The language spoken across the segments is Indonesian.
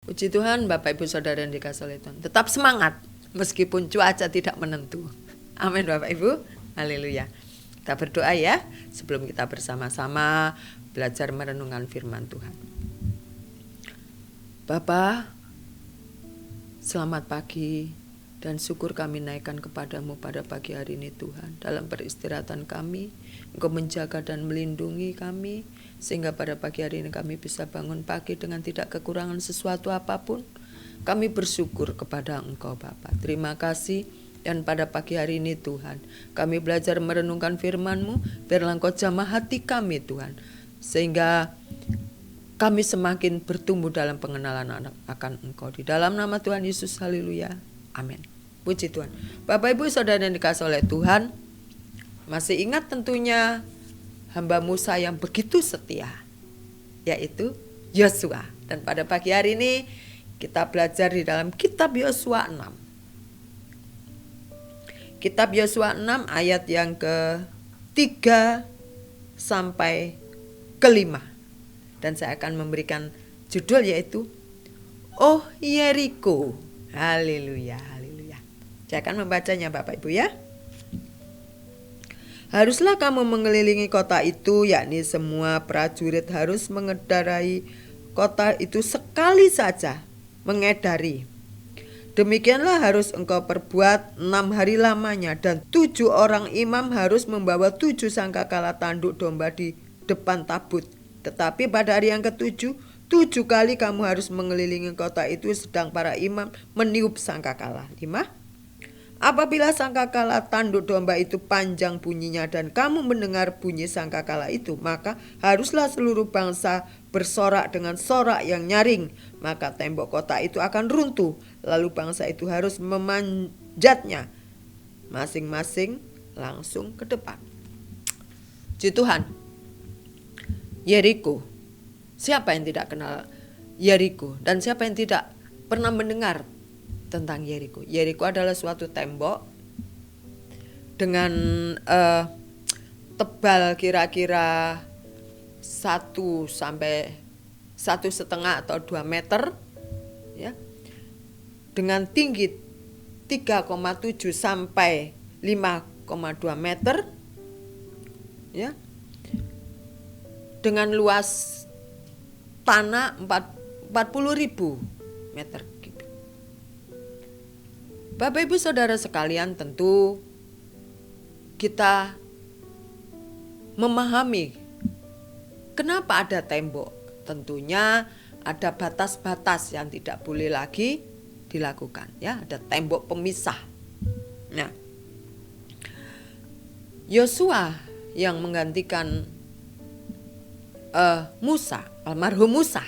Puji Tuhan, Bapak Ibu Saudara yang dikasihi oleh Tuhan. Tetap semangat meskipun cuaca tidak menentu. Amin Bapak Ibu. Haleluya. Kita berdoa ya sebelum kita bersama-sama belajar merenungkan firman Tuhan. Bapa, selamat pagi dan syukur kami naikkan kepadamu pada pagi hari ini Tuhan. Dalam peristirahatan kami, Engkau menjaga dan melindungi kami, sehingga pada pagi hari ini kami bisa bangun pagi dengan tidak kekurangan sesuatu apapun. Kami bersyukur kepada Engkau Bapa. Terima kasih. Dan pada pagi hari ini Tuhan, kami belajar merenungkan firman-Mu, biarlah Engkau jamah hati kami Tuhan, sehingga kami semakin bertumbuh dalam pengenalan akan Engkau. Di dalam nama Tuhan Yesus, haleluya, amin. Puji Tuhan. Bapak Ibu Saudara yang dikasihi oleh Tuhan, masih ingat tentunya hamba Musa yang begitu setia, yaitu Yosua. Dan pada pagi hari ini kita belajar di dalam kitab Yosua 6. Kitab Yosua 6 ayat yang ke-3 sampai ke-5. Dan saya akan memberikan judul yaitu Oh Yeriko. Haleluya, haleluya. Saya akan membacanya Bapak Ibu ya. Haruslah kamu mengelilingi kota itu, yakni semua prajurit harus mengendarai kota itu sekali saja, mengedari. Demikianlah harus engkau perbuat 6 hari lamanya, dan 7 orang imam harus membawa 7 sangkakala tanduk domba di depan tabut. Tetapi pada hari yang ke-7, 7 kali kamu harus mengelilingi kota itu, sedang para imam meniup sangkakala. 5. Apabila sangkakala tanduk domba itu panjang bunyinya dan kamu mendengar bunyi sangkakala itu, maka haruslah seluruh bangsa bersorak dengan sorak yang nyaring. Maka tembok kota itu akan runtuh, lalu bangsa itu harus memanjatnya masing-masing langsung ke depan. Puji Tuhan. Yeriko. Siapa yang tidak kenal Yeriko? Dan siapa yang tidak pernah mendengar tentang Yeriko? Yeriko adalah suatu tembok dengan tebal kira-kira 1 sampai 1,5 atau 2 meter ya, dengan tinggi 3,7 sampai 5,2 meter ya, dengan luas tanah 40.000 meter. Bapak Ibu Saudara sekalian, tentu kita memahami kenapa ada tembok. Tentunya ada batas-batas yang tidak boleh lagi dilakukan ya, ada tembok pemisah. Nah, Yosua yang menggantikan Musa, almarhum Musa,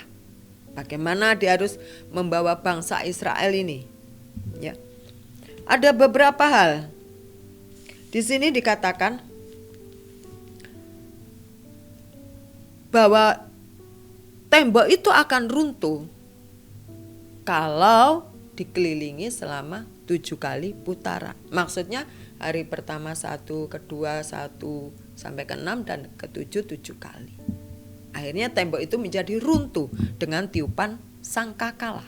bagaimana dia harus membawa bangsa Israel ini ya. Ada beberapa hal. Di sini dikatakan bahwa tembok itu akan runtuh kalau dikelilingi selama 7 kali putaran. Maksudnya hari pertama 1, kedua 1 sampai ke-6 dan ke-7 7 kali. Akhirnya tembok itu menjadi runtuh dengan tiupan sangkakala.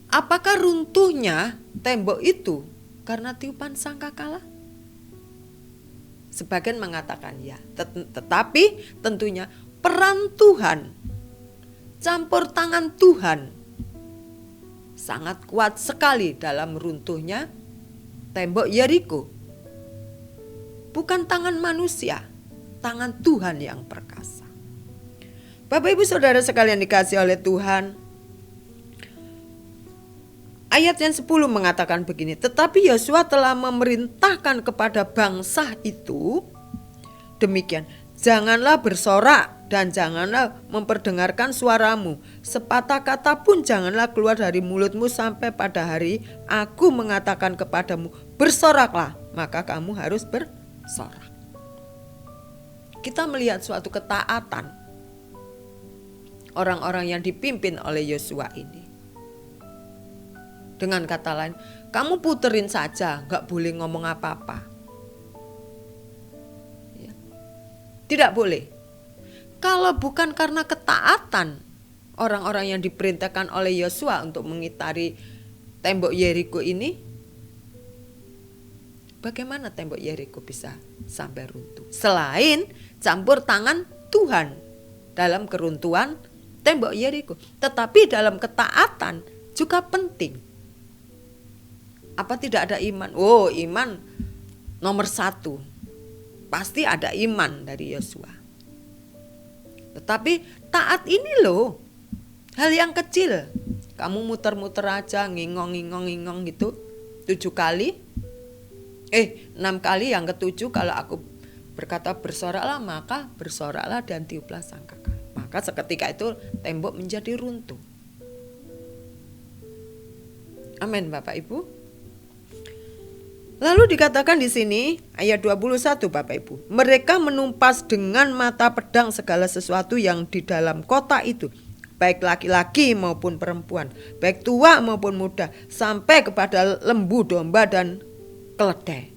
Apakah runtuhnya tembok itu karena tiupan sangkakala? Sebagian mengatakan ya, tetapi tentunya peran Tuhan, campur tangan Tuhan sangat kuat sekali dalam runtuhnya tembok Yeriko. Bukan tangan manusia, tangan Tuhan yang perkasa. Bapak Ibu Saudara sekalian dikasihi oleh Tuhan, ayat yang 10 mengatakan begini, tetapi Yosua telah memerintahkan kepada bangsa itu demikian, janganlah bersorak dan janganlah memperdengarkan suaramu, sepatah kata pun janganlah keluar dari mulutmu sampai pada hari aku mengatakan kepadamu, bersoraklah, maka kamu harus bersorak. Kita melihat suatu ketaatan orang-orang yang dipimpin oleh Yosua ini. Dengan kata lain, kamu puterin saja, gak boleh ngomong apa-apa. Ya. Tidak boleh. Kalau bukan karena ketaatan orang-orang yang diperintahkan oleh Yosua untuk mengitari tembok Yeriko ini, bagaimana tembok Yeriko bisa sampai runtuh? Selain campur tangan Tuhan dalam keruntuhan tembok Yeriko, tetapi dalam ketaatan juga penting. Apa tidak ada iman? Oh, iman nomor 1. Pasti ada iman dari Yosua. Tetapi taat ini loh, hal yang kecil. Kamu muter-muter aja, ngingong gitu 7 kali. 6 kali, yang ke-7 kalau aku berkata bersoraklah, maka bersoraklah dan tiuplah sangkakala. Maka seketika itu tembok menjadi runtuh. Amin Bapak Ibu. Lalu dikatakan di sini ayat 21 Bapak Ibu, mereka menumpas dengan mata pedang segala sesuatu yang di dalam kota itu, baik laki-laki maupun perempuan, baik tua maupun muda, sampai kepada lembu domba dan keledai.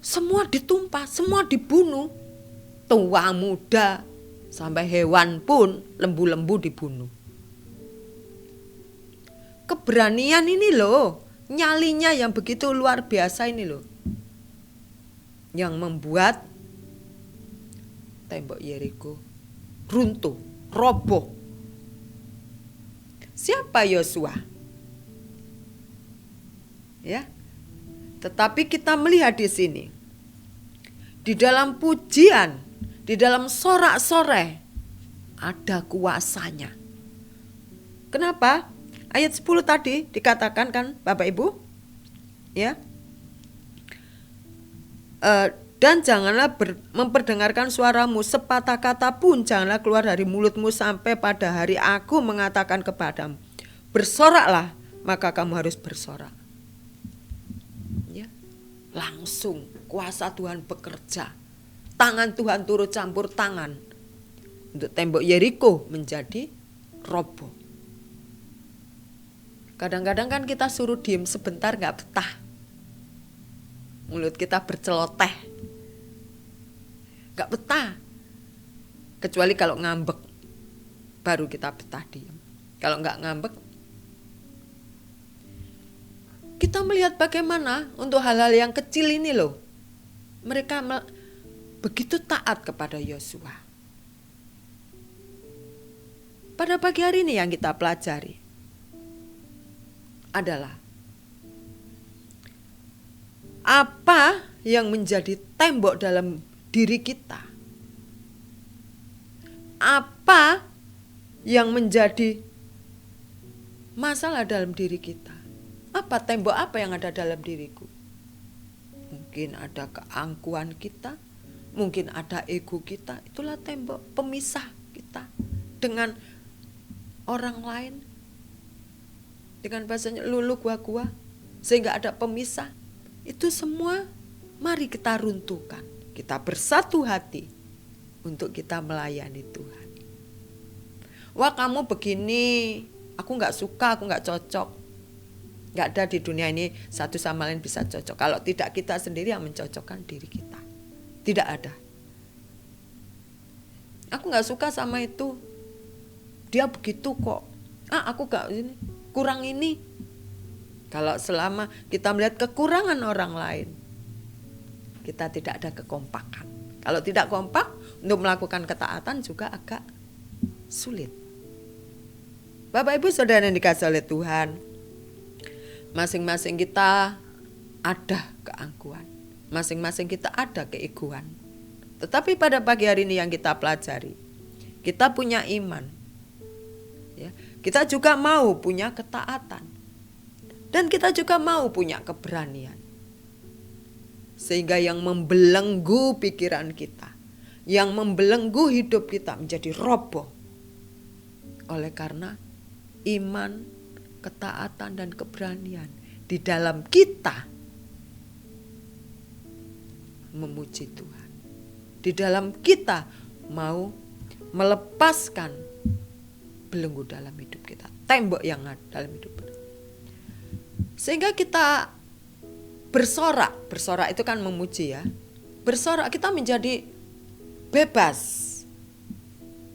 Semua ditumpas, semua dibunuh, tua muda sampai hewan pun, lembu-lembu dibunuh. Keberanian ini loh, nyalinya yang begitu luar biasa ini loh, yang membuat tembok Yeriko runtuh, roboh. Siapa Yosua? Ya. Tetapi kita melihat di sini, di dalam pujian, di dalam sorak-sorai ada kuasanya. Kenapa? Ayat 10 tadi dikatakan kan Bapak Ibu, ya. Dan janganlah memperdengarkan suaramu, sepatah kata pun janganlah keluar dari mulutmu sampai pada hari aku mengatakan kepadamu, bersoraklah, maka kamu harus bersorak. Ya. Langsung kuasa Tuhan bekerja. Tangan Tuhan turut campur tangan untuk tembok Yeriko menjadi roboh. Kadang-kadang kan kita suruh diem sebentar gak betah. Mulut kita berceloteh, gak betah. Kecuali kalau ngambek, baru kita betah diem. Kalau gak ngambek, kita melihat bagaimana untuk hal-hal yang kecil ini loh, mereka begitu taat kepada Yosua. Pada pagi hari ini yang kita pelajari adalah apa yang menjadi tembok dalam diri kita. Apa yang menjadi masalah dalam diri kita. Apa tembok apa yang ada dalam diriku? Mungkin ada keangkuhan kita, mungkin ada ego kita. Itulah tembok pemisah kita dengan orang lain. Dengan bahasanya lulu gua, sehingga ada pemisah. Itu semua mari kita runtuhkan. Kita bersatu hati untuk kita melayani Tuhan. Wah, kamu begini, aku gak suka, aku gak cocok. Gak ada di dunia ini satu sama lain bisa cocok. Kalau tidak kita sendiri yang mencocokkan diri kita. Tidak ada. Aku gak suka sama itu, dia begitu kok. Aku gak ini, kurang ini. Kalau selama kita melihat kekurangan orang lain, kita tidak ada kekompakan. Kalau tidak kompak, untuk melakukan ketaatan juga agak sulit. Bapak Ibu Saudara yang dikasihi oleh Tuhan, masing-masing kita ada keangkuhan, masing-masing kita ada keegoan. Tetapi pada pagi hari ini yang kita pelajari, kita punya iman, ya, kita juga mau punya ketaatan. Dan kita juga mau punya keberanian. Sehingga yang membelenggu pikiran kita, yang membelenggu hidup kita menjadi roboh. Oleh karena iman, ketaatan dan keberanian di dalam kita memuji Tuhan. Di dalam kita mau melepaskan belenggu dalam hidup kita, tembok yang ada dalam hidup kita. Sehingga kita bersorak itu kan memuji ya. Bersorak kita menjadi bebas.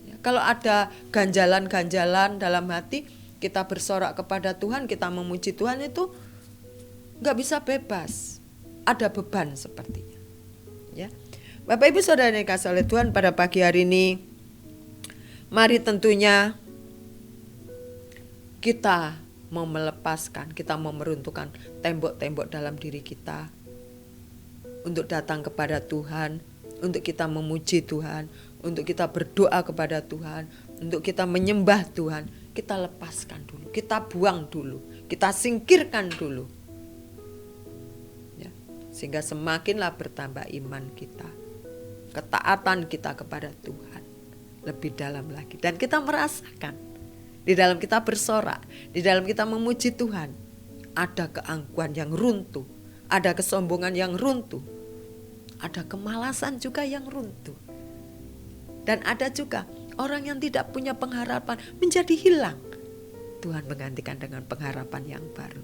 Ya, Kalau ada ganjalan-ganjalan dalam hati, kita bersorak kepada Tuhan, kita memuji Tuhan, itu gak bisa bebas. Ada beban sepertinya. Ya, Bapak Ibu Saudara yang dikasihi oleh Tuhan, pada pagi hari ini, mari tentunya kita mau melepaskan, kita mau meruntuhkan tembok-tembok dalam diri kita untuk datang kepada Tuhan, untuk kita memuji Tuhan, untuk kita berdoa kepada Tuhan, untuk kita menyembah Tuhan. Kita lepaskan dulu, kita buang dulu, kita singkirkan dulu, ya, sehingga semakinlah bertambah iman kita, ketaatan kita kepada Tuhan lebih dalam lagi. Dan kita merasakan di dalam kita bersorak, di dalam kita memuji Tuhan, ada keangkuhan yang runtuh, ada kesombongan yang runtuh, ada kemalasan juga yang runtuh. Dan ada juga orang yang tidak punya pengharapan menjadi hilang. Tuhan menggantikan dengan pengharapan yang baru.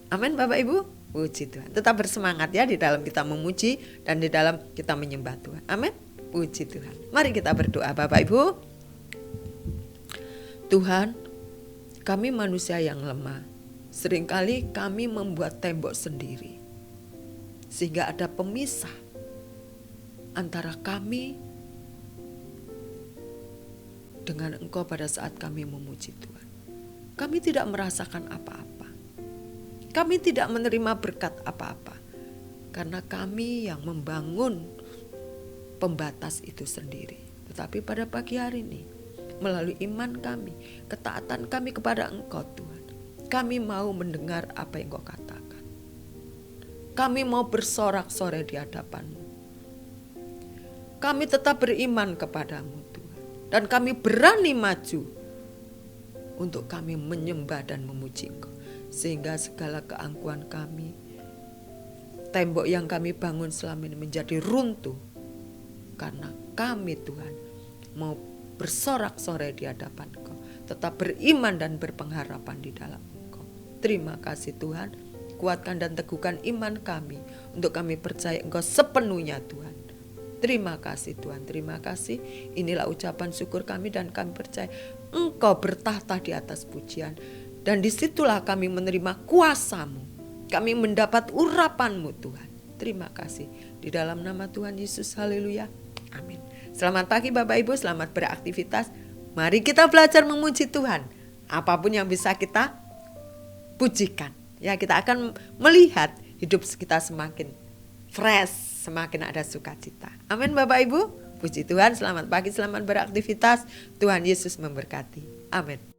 Amin Bapak Ibu, puji Tuhan. Tetap bersemangat ya di dalam kita memuji dan di dalam kita menyembah Tuhan. Amin, puji Tuhan. Mari kita berdoa Bapak Ibu. Tuhan, kami manusia yang lemah. Seringkali kami membuat tembok sendiri, sehingga ada pemisah antara kami dengan Engkau pada saat kami memuji Tuhan. Kami tidak merasakan apa-apa. Kami tidak menerima berkat apa-apa. Karena kami yang membangun pembatas itu sendiri. Tetapi pada pagi hari ini, melalui iman kami, ketaatan kami kepada Engkau Tuhan, kami mau mendengar apa yang Engkau katakan. Kami mau bersorak-sorai di hadapan-Mu. Kami tetap beriman kepadamu Tuhan. Dan kami berani maju untuk kami menyembah dan memuji Engkau. Sehingga segala keangkuhan kami, tembok yang kami bangun selama ini menjadi runtuh. Karena kami Tuhan mau bersorak-sorai di hadapan Engkau, tetap beriman dan berpengharapan di dalam Engkau. Terima kasih Tuhan, kuatkan dan teguhkan iman kami untuk kami percaya Engkau sepenuhnya Tuhan. Terima kasih Tuhan, terima kasih. Inilah ucapan syukur kami dan kami percaya Engkau bertahta di atas pujian. Dan disitulah kami menerima kuasa-Mu. Kami mendapat urapan-Mu Tuhan. Terima kasih. Di dalam nama Tuhan Yesus, haleluya. Amin. Selamat pagi Bapak Ibu, selamat beraktivitas. Mari kita belajar memuji Tuhan. Apapun yang bisa kita pujikan. Ya, kita akan melihat hidup kita semakin fresh, semakin ada sukacita. Amin Bapak Ibu. Puji Tuhan, selamat pagi, selamat beraktivitas. Tuhan Yesus memberkati. Amin.